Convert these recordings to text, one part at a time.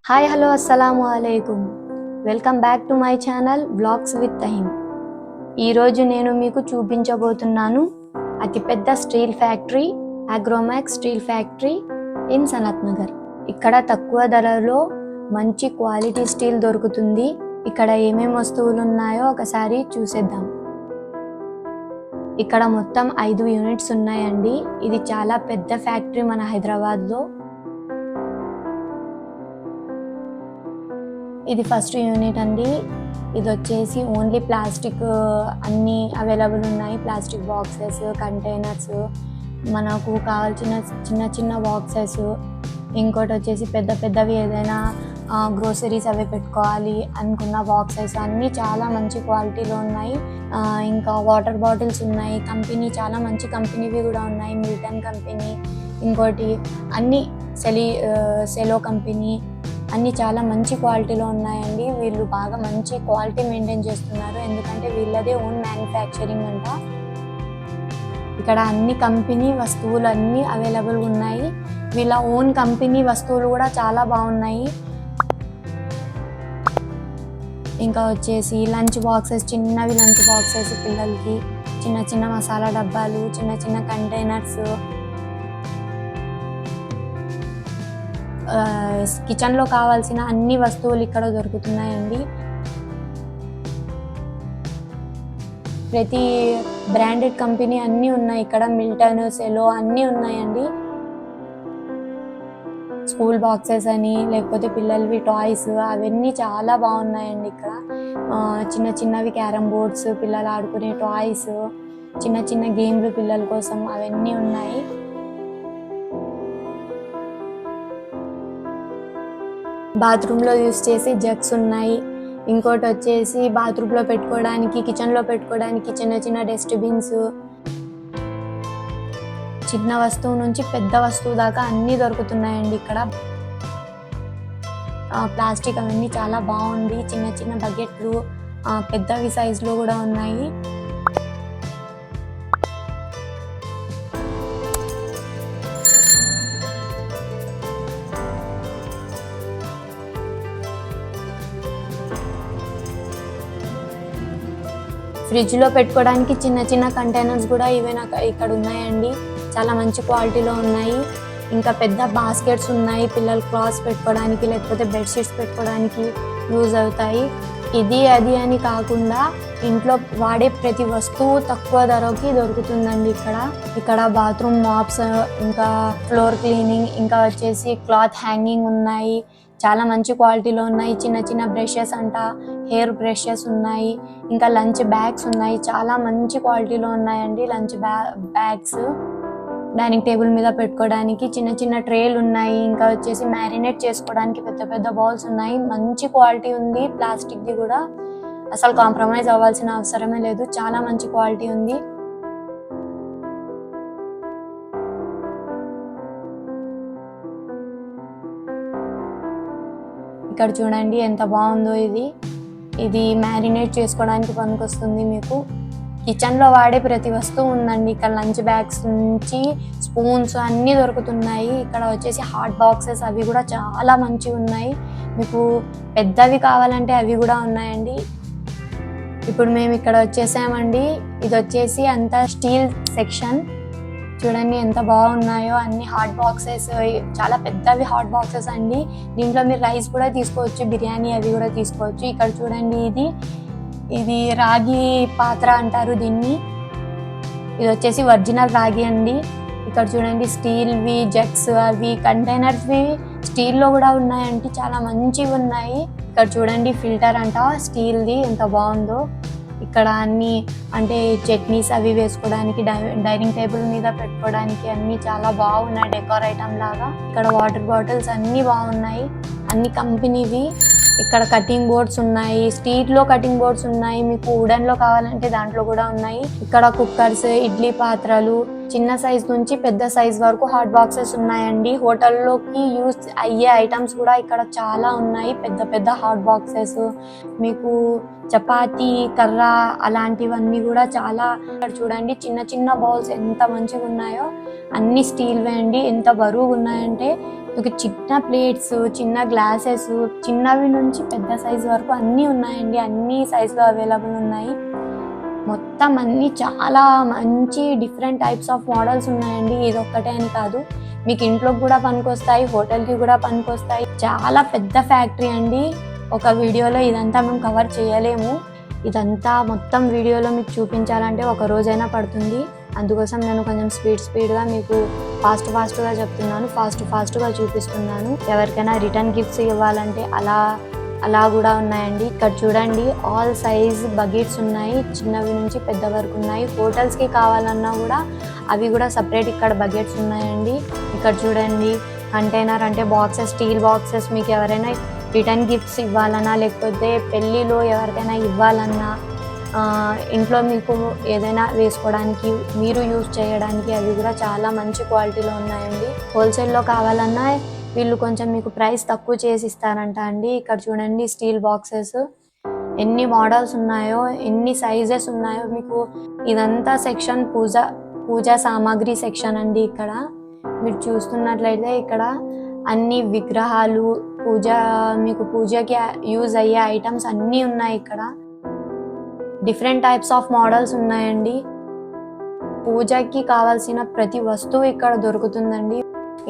Hi hello అస్సలాము అలైకుమ్. Welcome back to my channel vlogs with Tahim. ఈరోజు నేను మీకు చూపించబోతున్నాను అతిపెద్ద steel factory Agromax steel factory in Sanath Nagar. ఇక్కడ తక్కువ ధరలో మంచి క్వాలిటీ స్టీల్ దొరుకుతుంది. ఇక్కడ ఏమేమి వస్తువులు ఉన్నాయో ఒకసారి చూసేద్దాం. ఇక్కడ మొత్తం 5 యూనిట్స్ ఉన్నాయండి. ఇది చాలా పెద్ద ఫ్యాక్టరీ మన హైదరాబాద్లో. ఇది ఫస్ట్ యూనిట్ అండి. ఇది వచ్చేసి ఓన్లీ ప్లాస్టిక్ అన్నీ అవైలబుల్ ఉన్నాయి. ప్లాస్టిక్ బాక్సెస్, కంటైనర్స్, మనకు కావాల్సిన చిన్న చిన్న బాక్సెస్, ఇంకోటి వచ్చేసి పెద్ద పెద్దవి ఏదైనా గ్రోసరీస్ అవి పెట్టుకోవాలి అనుకున్న బాక్సెస్ అన్నీ చాలా మంచి క్వాలిటీలో ఉన్నాయి. ఇంకా వాటర్ బాటిల్స్ ఉన్నాయి. కంపెనీ చాలా మంచి కంపెనీవి కూడా ఉన్నాయి. మిల్టన్ కంపెనీ, ఇంకోటి అన్నీ సెలో కంపెనీ అన్నీ చాలా మంచి క్వాలిటీలో ఉన్నాయండి. వీళ్ళు బాగా మంచి క్వాలిటీ మెయింటైన్ చేస్తున్నారు, ఎందుకంటే వీళ్ళదే ఓన్ మ్యానుఫ్యాక్చరింగ్ అంట. ఇక్కడ అన్ని కంపెనీ వస్తువులు అన్నీ అవైలబుల్గా ఉన్నాయి. వీళ్ళ ఓన్ కంపెనీ వస్తువులు కూడా చాలా బాగున్నాయి. ఇంకా వచ్చేసి లంచ్ బాక్సెస్, చిన్నవి లంచ్ బాక్సెస్ పిల్లలకి, చిన్న చిన్న మసాలా డబ్బాలు, చిన్న చిన్న కంటైనర్స్, కిచెన్లో కావాల్సిన అన్ని వస్తువులు ఇక్కడ దొరుకుతున్నాయండి. ప్రతి బ్రాండెడ్ కంపెనీ అన్నీ ఉన్నాయి ఇక్కడ. మిల్టన్, సెలో అన్నీ ఉన్నాయండి. స్కూల్ బాక్సెస్ అని, లేకపోతే పిల్లలవి టాయ్స్, అవన్నీ చాలా బాగున్నాయండి ఇక్కడ. చిన్న చిన్నవి క్యారమ్ బోర్డ్స్, పిల్లలు ఆడుకునే టాయ్స్, చిన్న చిన్న గేమ్లు పిల్లల కోసం అవన్నీ ఉన్నాయి. బాత్రూంలో యూస్ చేసే జగ్స్ ఉన్నాయి. ఇంకోటి వచ్చేసి బాత్రూంలో పెట్టుకోవడానికి, కిచెన్లో పెట్టుకోవడానికి చిన్న చిన్న డస్ట్బిన్స్, చిన్న వస్తువు నుంచి పెద్ద వస్తువు దాకా అన్నీ దొరుకుతున్నాయండి ఇక్కడ. ప్లాస్టిక్ అవన్నీ చాలా బాగుంది. చిన్న చిన్న బకెట్లు, పెద్దవి సైజులో కూడా ఉన్నాయి. ఫ్రిడ్జ్లో పెట్టుకోవడానికి చిన్న చిన్న కంటైనర్స్ కూడా ఇక్కడ ఉన్నాయండి. చాలా మంచి క్వాలిటీలో ఉన్నాయి. ఇంకా పెద్ద బాస్కెట్స్ ఉన్నాయి, పిల్లలు క్లాత్స్ పెట్టుకోవడానికి, లేకపోతే బెడ్షీట్స్ పెట్టుకోవడానికి యూజ్ అవుతాయి. ఇది అది అని కాకుండా ఇంట్లో వాడే ప్రతి వస్తువు తక్కువ ధరకి దొరుకుతుందండి ఇక్కడ బాత్రూమ్ మాప్స్, ఇంకా ఫ్లోర్ క్లీనింగ్, ఇంకా వచ్చేసి క్లాత్ హ్యాంగింగ్ ఉన్నాయి. చాలా మంచి క్వాలిటీలో ఉన్నాయి. చిన్న చిన్న బ్రషెస్ అంట, హెయిర్ బ్రషెస్ ఉన్నాయి. ఇంకా లంచ్ బ్యాగ్స్ ఉన్నాయి. చాలా మంచి క్వాలిటీలో ఉన్నాయండి లంచ్ బ్యాగ్స్. డైనింగ్ టేబుల్ మీద పెట్టుకోవడానికి చిన్న చిన్న ట్రేలు ఉన్నాయి. ఇంకా వచ్చేసి మ్యారినేట్ చేసుకోవడానికి పెద్ద పెద్ద బౌల్స్ ఉన్నాయి. మంచి క్వాలిటీ ఉంది. ప్లాస్టిక్ది కూడా అసలు కాంప్రమైజ్ అవ్వాల్సిన అవసరమే లేదు. చాలా మంచి క్వాలిటీ ఉంది. ఇక్కడ చూడండి ఎంత బాగుందో. ఇది మ్యారినేట్ చేసుకోవడానికి పనికొస్తుంది మీకు. కిచెన్లో వాడే ప్రతి వస్తువు ఉందండి ఇక్కడ. లంచ్ బ్యాగ్స్ నుంచి స్పూన్స్ అన్నీ దొరుకుతున్నాయి. ఇక్కడ వచ్చేసి హాట్ బాక్సెస్, అవి కూడా చాలా మంచిగా ఉన్నాయి. మీకు పెద్దవి కావాలంటే అవి కూడా ఉన్నాయండి. ఇప్పుడు మేము ఇక్కడ వచ్చేసామండి. ఇది వచ్చేసి అంతా స్టీల్ సెక్షన్. చూడండి ఎంత బాగున్నాయో అన్ని హాట్ బాక్సెస్, చాలా పెద్దవి హాట్ బాక్సెస్ అండి. దీంట్లో మీరు రైస్ కూడా తీసుకోవచ్చు, బిర్యానీ అవి కూడా తీసుకోవచ్చు. ఇక్కడ చూడండి ఇది రాగి పాత్ర అంటారు దీన్ని. ఇది వచ్చేసి ఒరిజినల్ రాగి అండి. ఇక్కడ చూడండి స్టీల్వి జగ్స్, అవి కంటైనర్స్వి స్టీల్లో కూడా ఉన్నాయండి. చాలా మంచివి ఉన్నాయి. ఇక్కడ చూడండి ఫిల్టర్ అంట స్టీల్ది, ఎంత బాగుందో. ఇక్కడ అన్నీ అంటే చట్నీస్ అవి వేసుకోవడానికి, డైనింగ్ టేబుల్ మీద పెట్టుకోవడానికి అన్నీ చాలా బాగున్నాయి, డెకోర్ ఐటమ్ లాగా. ఇక్కడ వాటర్ బాటిల్స్ అన్నీ బాగున్నాయి, అన్ని కంపెనీవి. ఇక్కడ కటింగ్ బోర్డ్స్ ఉన్నాయి. స్టీల్లో కటింగ్ బోర్డ్స్ ఉన్నాయి. మీకు వుడెన్లో కావాలంటే దాంట్లో కూడా ఉన్నాయి. ఇక్కడ కుక్కర్స్, ఇడ్లీ పాత్రలు, చిన్న సైజ్ నుంచి పెద్ద సైజ్ వరకు హాట్ బాక్సెస్ ఉన్నాయండి. హోటల్లోకి యూజ్ అయ్యే ఐటమ్స్ కూడా ఇక్కడ చాలా ఉన్నాయి. పెద్ద పెద్ద హాట్ బాక్సెస్, మీకు చపాతీ కర్ర అలాంటివన్నీ కూడా చాలా. ఇక్కడ చూడండి చిన్న చిన్న బౌల్స్ ఎంత మంచిగా ఉన్నాయో. అన్ని స్టీల్ వేయండి. ఎంత బరువుగా ఉన్నాయంటే మీకు చిన్న ప్లేట్స్, చిన్న గ్లాసెస్, చిన్నవి నుంచి పెద్ద సైజు వరకు అన్నీ ఉన్నాయండి. అన్ని సైజులో అవైలబుల్ ఉన్నాయి. మొత్తం అన్నీ చాలా మంచి డిఫరెంట్ టైప్స్ ఆఫ్ మోడల్స్ ఉన్నాయండి. ఇది ఒక్కటే అని కాదు, మీకు ఇంట్లోకి కూడా పనికొస్తాయి, హోటల్కి కూడా పనికొస్తాయి. చాలా పెద్ద ఫ్యాక్టరీ అండి. ఒక వీడియోలో ఇదంతా మేము కవర్ చేయలేము. ఇదంతా మొత్తం వీడియోలో మీకు చూపించాలంటే ఒక రోజైనా పడుతుంది. అందుకోసం నేను కొంచెం స్పీడ్గా మీకు ఫాస్ట్గా చెప్తున్నాను, ఫాస్ట్గా చూపిస్తున్నాను. ఎవరికైనా రిటర్న్ గిఫ్ట్స్ ఇవ్వాలంటే అలా కూడా ఉన్నాయండి. ఇక్కడ చూడండి, ఆల్ సైజ్ బకెట్స్ ఉన్నాయి, చిన్నవి నుంచి పెద్ద వరకు ఉన్నాయి. హోటల్స్కి కావాలన్నా కూడా అవి కూడా సపరేట్ ఇక్కడ బకెట్స్ ఉన్నాయండి. ఇక్కడ చూడండి, కంటైనర్ అంటే బాక్సెస్, స్టీల్ బాక్సెస్, మీకు ఎవరైనా రిటర్న్ గిఫ్ట్స్ ఇవ్వాలన్నా, లేకపోతే పెళ్ళిలో ఎవరికైనా ఇవ్వాలన్నా, ఇంట్లో మీకు ఏదైనా వేసుకోవడానికి, మీరు యూజ్ చేయడానికి, అవి కూడా చాలా మంచి క్వాలిటీలో ఉన్నాయండి. హోల్సేల్లో కావాలన్నా వీళ్ళు కొంచెం మీకు ప్రైస్ తక్కువ చేసి ఇస్తారంట అండి. ఇక్కడ చూడండి, స్టీల్ బాక్సెస్ ఎన్ని మోడల్స్ ఉన్నాయో, ఎన్ని సైజెస్ ఉన్నాయో. మీకు ఇదంతా సెక్షన్ పూజా సామాగ్రి సెక్షన్ అండి. ఇక్కడ మీరు చూస్తున్నట్లయితే ఇక్కడ అన్ని విగ్రహాలు, మీకు పూజకి యూజ్ అయ్యే ఐటమ్స్ అన్నీ ఉన్నాయి. ఇక్కడ డిఫరెంట్ టైప్స్ ఆఫ్ మోడల్స్ ఉన్నాయండి. పూజకి కావాల్సిన ప్రతి వస్తువు ఇక్కడ దొరుకుతుందండి.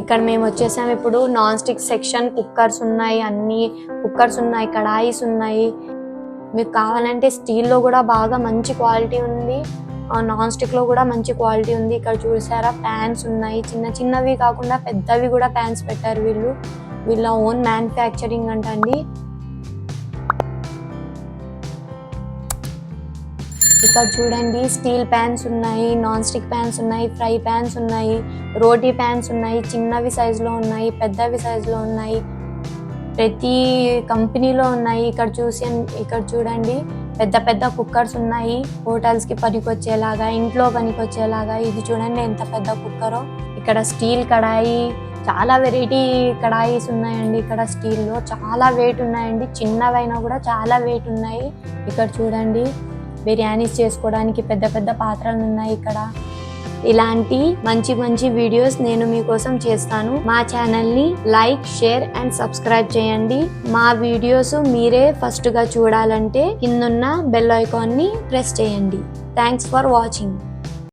ఇక్కడ మేము వచ్చేసాము ఇప్పుడు నాన్ స్టిక్ సెక్షన్. కుక్కర్స్ ఉన్నాయి, అన్ని కుక్కర్స్ ఉన్నాయి, కడాయిస్ ఉన్నాయి. మీకు కావాలంటే స్టీల్లో కూడా బాగా మంచి క్వాలిటీ ఉంది, నాన్ స్టిక్లో కూడా మంచి క్వాలిటీ ఉంది. ఇక్కడ చూసారా, ప్యాన్స్ ఉన్నాయి. చిన్నవి కాకుండా పెద్దవి కూడా ప్యాన్స్ పెట్టారు వీళ్ళ ఓన్ మ్యానుఫ్యాక్చరింగ్ అంటండి. ఇక్కడ చూడండి, స్టీల్ ప్యాన్స్ ఉన్నాయి, నాన్ స్టిక్ ప్యాన్స్ ఉన్నాయి, ఫ్రై ప్యాన్స్ ఉన్నాయి, రోటీ ప్యాన్స్ ఉన్నాయి. చిన్నవి సైజులో ఉన్నాయి, పెద్దవి సైజులో ఉన్నాయి, ప్రతి కంపెనీలో ఉన్నాయి. ఇక్కడ చూడండి, పెద్ద కుక్కర్స్ ఉన్నాయి, హోటల్స్కి పనికొచ్చేలాగా, ఇంట్లో పనికొచ్చేలాగా. ఇది చూడండి ఎంత పెద్ద కుక్కరో. ఇక్కడ స్టీల్ కడాయి, చాలా వెరైటీ కడాయిస్ ఉన్నాయండి. ఇక్కడ స్టీల్లో చాలా వెయిట్ ఉన్నాయండి, చిన్నవైనా కూడా చాలా వెయిట్ ఉన్నాయి. ఇక్కడ చూడండి, బిర్యానీస్ చేసుకోవడానికి పెద్ద పాత్రలు ఉన్నాయి. ఇక్కడ ఇలాంటి మంచి వీడియోస్ నేను మీకోసం చేస్తాను. మా ఛానల్ని లైక్, షేర్ అండ్ సబ్స్క్రైబ్ చేయండి. మా వీడియోస్ మీరే ఫస్ట్గా చూడాలంటే కిందున్న బెల్ ఐకాన్ని ప్రెస్ చేయండి. Thanks for watching.